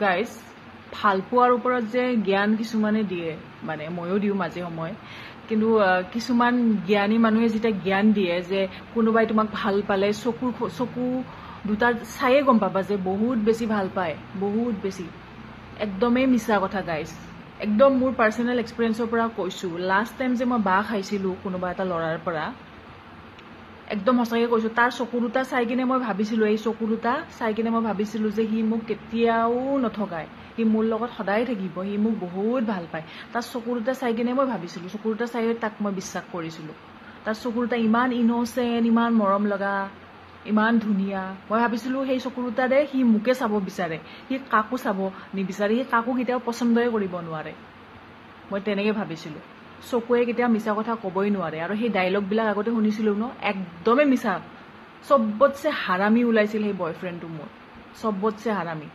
guys ভাল পোৱাৰ ওপৰত যে জ্ঞান কিছুমানে দিয়ে মানে ময়ো দিওঁ মাজে সময় কিন্তু কিছুমান জ্ঞানী মানুহে যেতিয়া জ্ঞান দিয়ে যে কোনোবাই তোমাক ভাল পালে চকু দুটা চায়ে গম পাবা যে বহুত বেছি ভাল পায় বহুত বেছি একদমেই মিছা কথা গাইজ একদম মোৰ পাৰ্চনেল এক্সপিৰিয়েঞ্চৰ পৰা কৈছোঁ লাষ্ট টাইম যে মই বাহ খাইছিলোঁ কোনোবা এটা ল'ৰাৰ পৰা একদম সঁচাকৈ কৈছোঁ তাৰ চকু দুটা চাই কিনে মই ভাবিছিলোঁ এই চকু দুটা চাই কিনে মই ভাবিছিলোঁ যে সি মোক কেতিয়াও নঠগায় সি মোৰ লগত সদায় থাকিব সি মোক বহুত ভাল পায় তাৰ চকু দুটা চাই কিনে মই ভাবিছিলোঁ চকু দুটা চাই তাক মই বিশ্বাস কৰিছিলোঁ তাৰ চকু দুটা ইমান ইন'চেণ্ট ইমান মৰম লগা ইমান ধুনীয়া মই ভাবিছিলোঁ সেই চকু দুটাৰে সি মোকে চাব বিচাৰে সি কাকো চাব নিবিচাৰে সি কাকো কেতিয়াও পচন্দই কৰিব নোৱাৰে মই তেনেকৈ ভাবিছিলোঁ চকুৱে কেতিয়াও মিছা কথা ক'বই নোৱাৰে আৰু সেই ডাইলগবিলাক আগতে শুনিছিলোঁ ন একদমেই মিছা চবতছে হাৰামি ওলাইছিল সেই বয়ফ্ৰেণ্ডটো মোৰ চবতছে হাৰামি